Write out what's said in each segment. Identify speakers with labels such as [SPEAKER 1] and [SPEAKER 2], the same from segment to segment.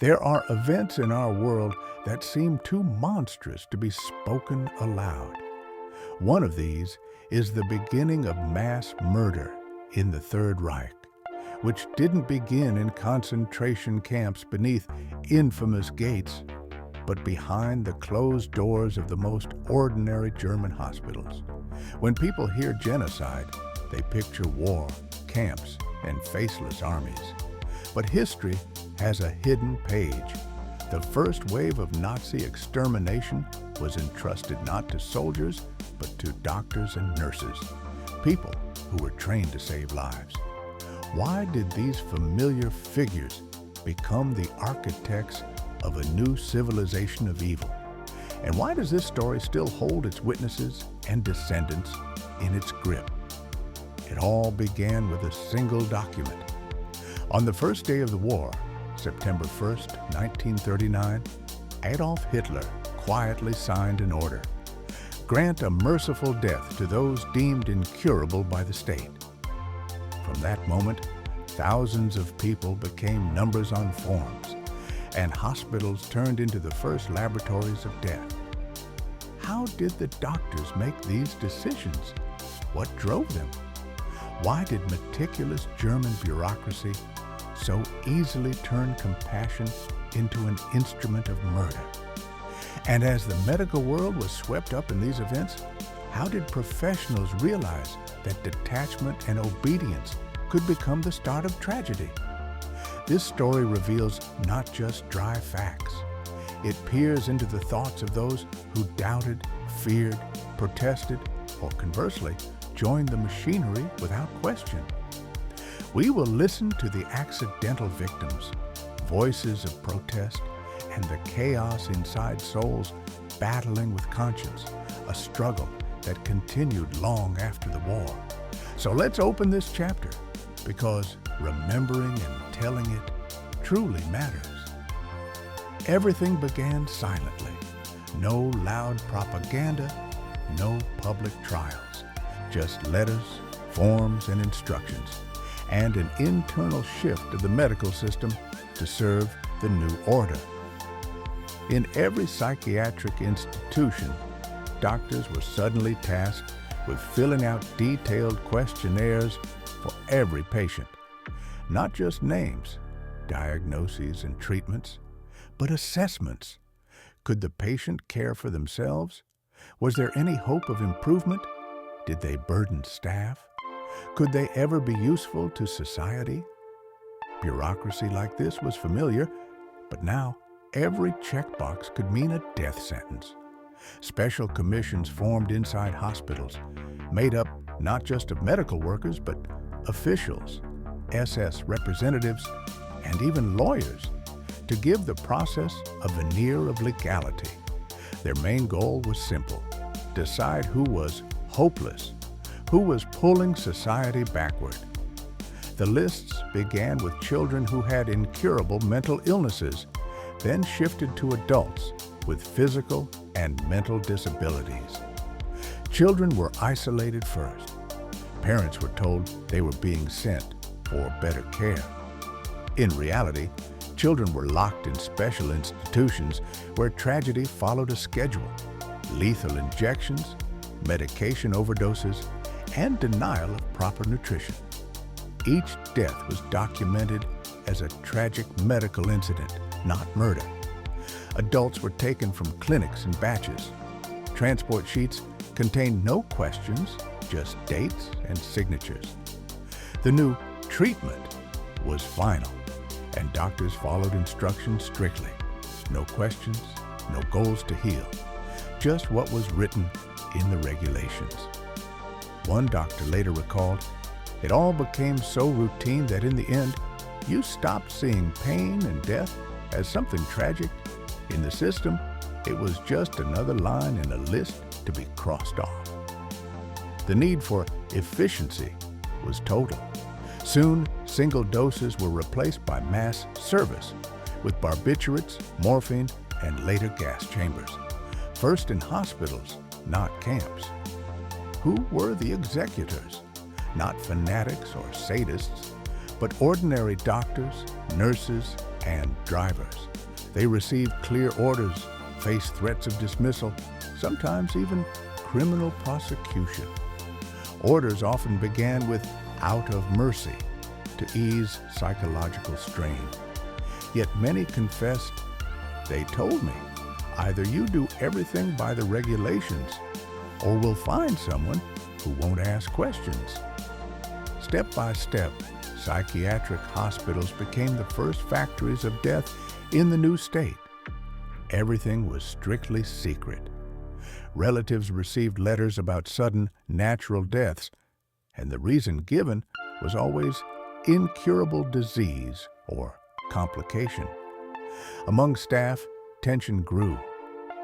[SPEAKER 1] There are events in our world that seem too monstrous to be spoken aloud. One of these is the beginning of mass murder in the Third Reich, which didn't begin in concentration camps beneath infamous gates, but behind the closed doors of the most ordinary German hospitals. When people hear genocide, they picture war, camps, and faceless armies. But history has a hidden page. The first wave of Nazi extermination was entrusted not to soldiers, but to doctors and nurses, people who were trained to save lives. Why did these familiar figures become the architects of a new civilization of evil? And why does this story still hold its witnesses and descendants in its grip? It all began with a single document. On the first day of the war, September 1st, 1939, Adolf Hitler quietly signed an order. Grant a merciful death to those deemed incurable by the state. From that moment, thousands of people became numbers on forms, and hospitals turned into the first laboratories of death. How did the doctors make these decisions? What drove them? Why did meticulous German bureaucracy so easily turn compassion into an instrument of murder? And as the medical world was swept up in these events, how did professionals realize that detachment and obedience could become the start of tragedy? This story reveals not just dry facts. It peers into the thoughts of those who doubted, feared, protested, or conversely, joined the machinery without question. We will listen to the accidental victims, voices of protest, and the chaos inside souls battling with conscience, a struggle that continued long after the war. So let's open this chapter, because remembering and telling it truly matters. Everything began silently. No loud propaganda, no public trials, just letters, forms, and instructions, and an internal shift of the medical system to serve the new order. In every psychiatric institution, doctors were suddenly tasked with filling out detailed questionnaires for every patient. Not just names, diagnoses, and treatments, but assessments. Could the patient care for themselves? Was there any hope of improvement? Did they burden staff? Could they ever be useful to society? Bureaucracy like this was familiar, but now every checkbox could mean a death sentence. Special commissions formed inside hospitals, made up not just of medical workers, but officials, SS representatives, and even lawyers, to give the process a veneer of legality. Their main goal was simple: decide who was hopeless, who was pulling society backward. The lists began with children who had incurable mental illnesses, then shifted to adults with physical and mental disabilities. Children were isolated first. Parents were told they were being sent for better care. In reality, children were locked in special institutions where tragedy followed a schedule: lethal injections, medication overdoses, and denial of proper nutrition. Each death was documented as a tragic medical incident, not murder. Adults were taken from clinics in batches. Transport sheets contained no questions, just dates and signatures. The new treatment was final, and doctors followed instructions strictly. No questions, no goals to heal, just what was written in the regulations. One doctor later recalled, "It all became so routine that in the end, you stopped seeing pain and death as something tragic. In the system, it was just another line in a list to be crossed off." The need for efficiency was total. Soon, single doses were replaced by mass service with barbiturates, morphine, and later gas chambers. First in hospitals, not camps. Who were the executors? Not fanatics or sadists, but ordinary doctors, nurses, and drivers. They received clear orders, faced threats of dismissal, sometimes even criminal prosecution. Orders often began with "out of mercy" to ease psychological strain. Yet many confessed, "They told me, either you do everything by the regulations, or we'll find someone who won't ask questions." Step by step, psychiatric hospitals became the first factories of death in the new state. Everything was strictly secret. Relatives received letters about sudden natural deaths, and the reason given was always incurable disease or complication. Among staff, tension grew.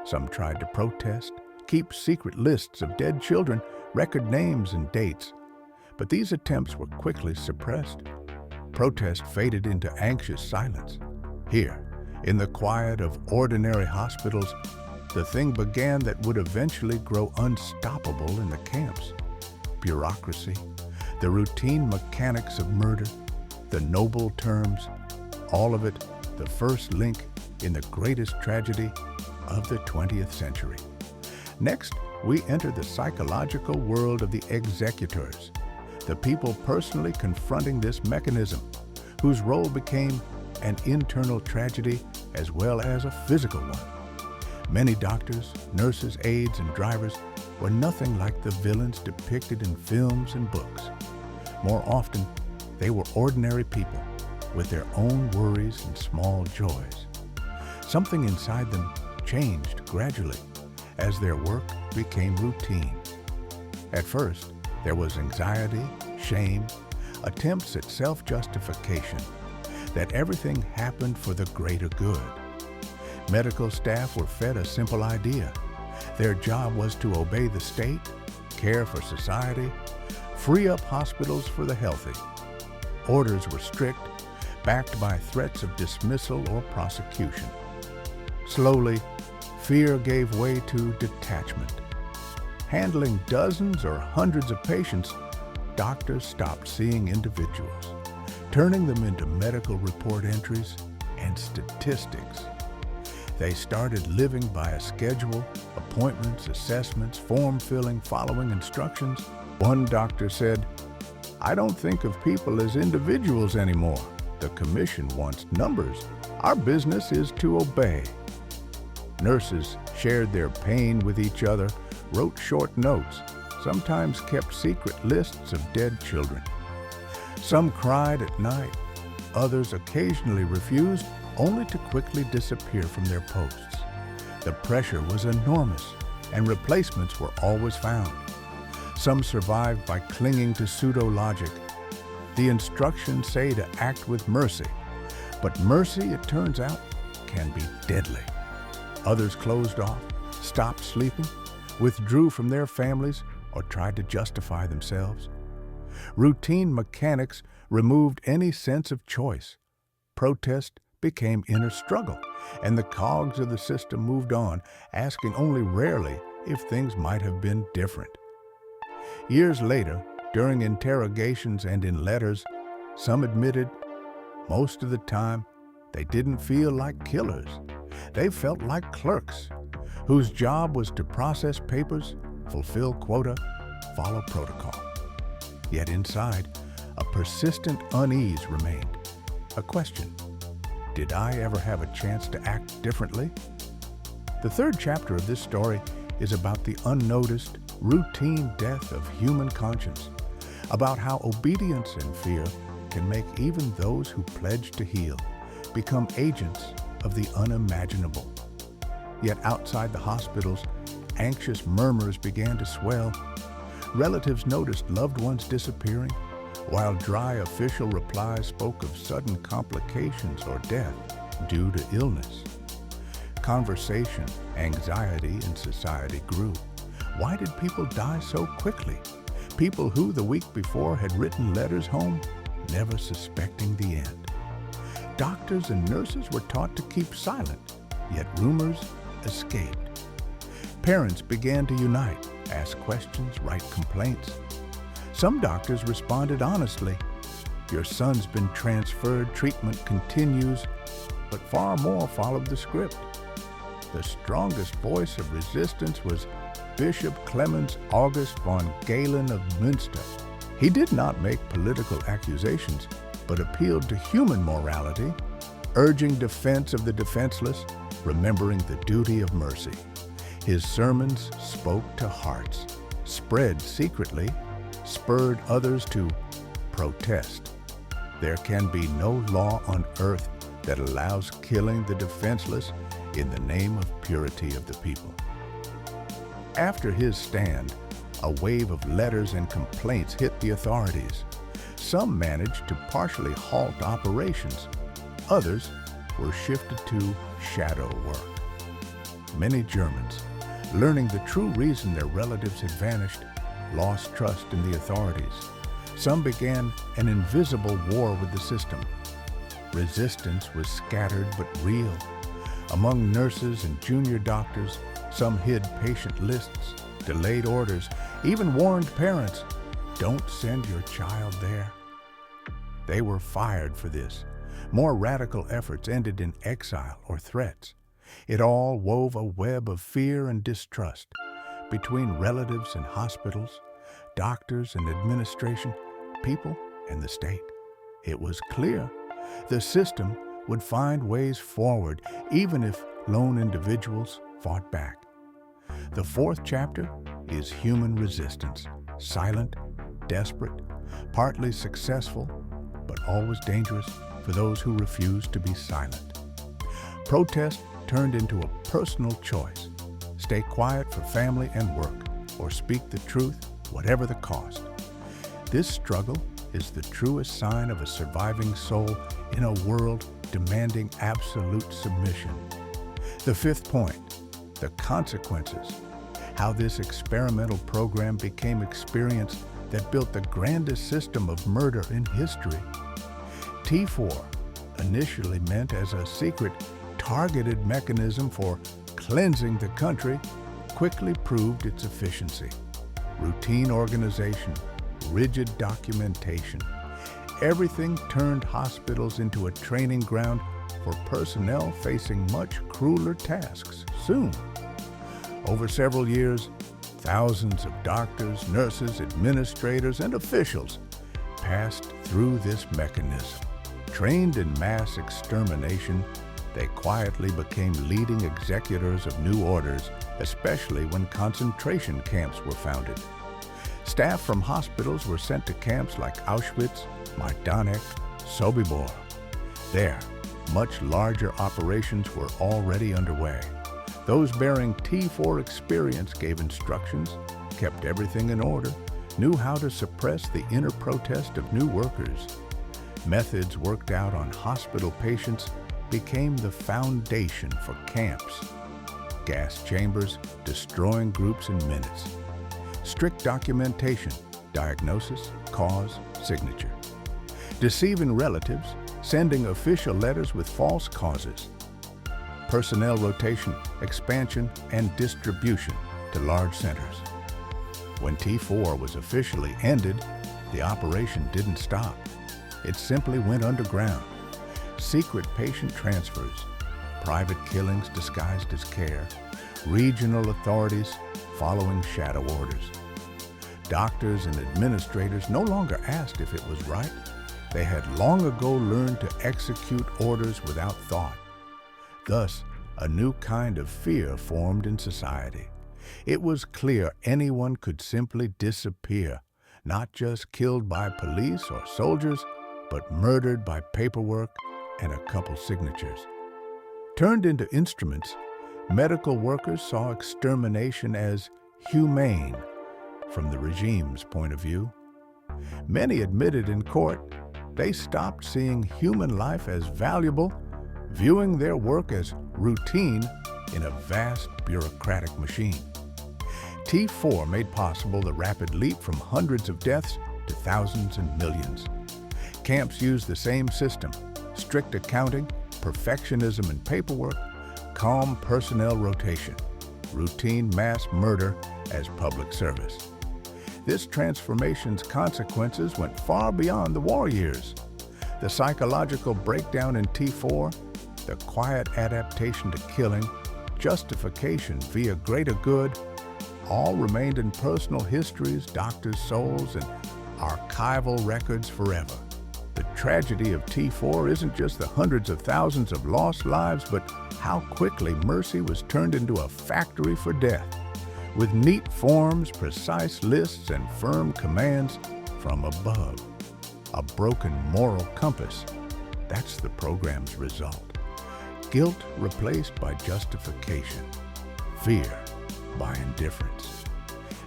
[SPEAKER 1] Some tried to protest, keep secret lists of dead children, record names and dates. But these attempts were quickly suppressed. Protest faded into anxious silence. Here, in the quiet of ordinary hospitals, the thing began that would eventually grow unstoppable in the camps. Bureaucracy, the routine mechanics of murder, the noble terms, all of it the first link in the greatest tragedy of the 20th century. Next, we enter the psychological world of the executors, the people personally confronting this mechanism, whose role became an internal tragedy as well as a physical one. Many doctors, nurses, aides, and drivers were nothing like the villains depicted in films and books. More often, they were ordinary people with their own worries and small joys. Something inside them changed gradually as their work became routine. At first, there was anxiety, shame, attempts at self-justification, that everything happened for the greater good. Medical staff were fed a simple idea. Their job was to obey the state, care for society, free up hospitals for the healthy. Orders were strict, backed by threats of dismissal or prosecution. Slowly, fear gave way to detachment. Handling dozens or hundreds of patients, doctors stopped seeing individuals, turning them into medical report entries and statistics. They started living by a schedule, appointments, assessments, form filling, following instructions. One doctor said, "I don't think of people as individuals anymore. The commission wants numbers. Our business is to obey." Nurses shared their pain with each other, wrote short notes, sometimes kept secret lists of dead children. Some cried at night, others occasionally refused, only to quickly disappear from their posts. The pressure was enormous, and replacements were always found. Some survived by clinging to pseudo-logic. The instructions say to act with mercy, but mercy, it turns out, can be deadly. Others closed off, stopped sleeping, withdrew from their families, or tried to justify themselves. Routine mechanics removed any sense of choice. Protest became inner struggle, and the cogs of the system moved on, asking only rarely if things might have been different. Years later, during interrogations and in letters, some admitted most of the time they didn't feel like killers. They felt like clerks, whose job was to process papers, fulfill quota, follow protocol. Yet inside, a persistent unease remained. A question: did I ever have a chance to act differently? The third chapter of this story is about the unnoticed, routine death of human conscience, about how obedience and fear can make even those who pledge to heal become agents of the unimaginable. Yet outside the hospitals, anxious murmurs began to swell. Relatives noticed loved ones disappearing, while dry official replies spoke of sudden complications or death due to illness. Conversation, anxiety in society grew. Why did people die so quickly? People who the week before had written letters home, never suspecting the end. Doctors and nurses were taught to keep silent, yet rumors escaped. Parents began to unite, ask questions, write complaints. Some doctors responded honestly, "Your son's been transferred, treatment continues," but far more followed the script. The strongest voice of resistance was Bishop Clemens August von Galen of Münster. He did not make political accusations, but appealed to human morality, urging defense of the defenseless, remembering the duty of mercy. His sermons spoke to hearts, spread secretly, spurred others to protest. There can be no law on earth that allows killing the defenseless in the name of purity of the people. After his stand, a wave of letters and complaints hit the authorities. Some managed to partially halt operations. Others were shifted to shadow work. Many Germans, learning the true reason their relatives had vanished, lost trust in the authorities. Some began an invisible war with the system. Resistance was scattered but real. Among nurses and junior doctors, some hid patient lists, delayed orders, even warned parents, "Don't send your child there." They were fired for this. More radical efforts ended in exile or threats. It all wove a web of fear and distrust between relatives and hospitals, doctors and administration, people and the state. It was clear the system would find ways forward even if lone individuals fought back. The fourth chapter is human resistance, silent, desperate, partly successful, but always dangerous for those who refuse to be silent. Protest turned into a personal choice. Stay quiet for family and work, or speak the truth, whatever the cost. This struggle is the truest sign of a surviving soul in a world demanding absolute submission. The fifth point, the consequences. How this experimental program became experience that built the grandest system of murder in history. T4, initially meant as a secret, targeted mechanism for cleansing the country, quickly proved its efficiency. Routine organization, rigid documentation. Everything turned hospitals into a training ground for personnel facing much crueler tasks soon. Over several years, thousands of doctors, nurses, administrators, and officials passed through this mechanism. Trained in mass extermination, they quietly became leading executors of new orders, especially when concentration camps were founded. Staff from hospitals were sent to camps like Auschwitz, Majdanek, Sobibor. There, much larger operations were already underway. Those bearing T4 experience gave instructions, kept everything in order, knew how to suppress the inner protest of new workers. Methods worked out on hospital patients became the foundation for camps. Gas chambers destroying groups in minutes. Strict documentation, diagnosis, cause, signature. Deceiving relatives, sending official letters with false causes. Personnel rotation, expansion, and distribution to large centers. When T4 was officially ended, the operation didn't stop. It simply went underground. Secret patient transfers, private killings disguised as care, regional authorities following shadow orders. Doctors and administrators no longer asked if it was right. They had long ago learned to execute orders without thought. Thus, a new kind of fear formed in society. It was clear anyone could simply disappear, not just killed by police or soldiers, but murdered by paperwork and a couple signatures. Turned into instruments, medical workers saw extermination as humane from the regime's point of view. Many admitted in court they stopped seeing human life as valuable, viewing their work as routine in a vast bureaucratic machine. T4 made possible the rapid leap from hundreds of deaths to thousands and millions. Camps used the same system: strict accounting, perfectionism and paperwork, calm personnel rotation, routine mass murder as public service. This transformation's consequences went far beyond the war years. The psychological breakdown in T4, the quiet adaptation to killing, justification via greater good, all remained in personal histories, doctors' souls, and archival records forever. The tragedy of T4 isn't just the hundreds of thousands of lost lives, but how quickly mercy was turned into a factory for death, with neat forms, precise lists, and firm commands from above. A broken moral compass, that's the program's result. Guilt replaced by justification, fear by indifference.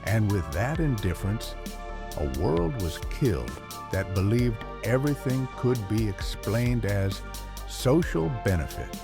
[SPEAKER 1] And with that indifference, a world was killed that believed everything could be explained as social benefit.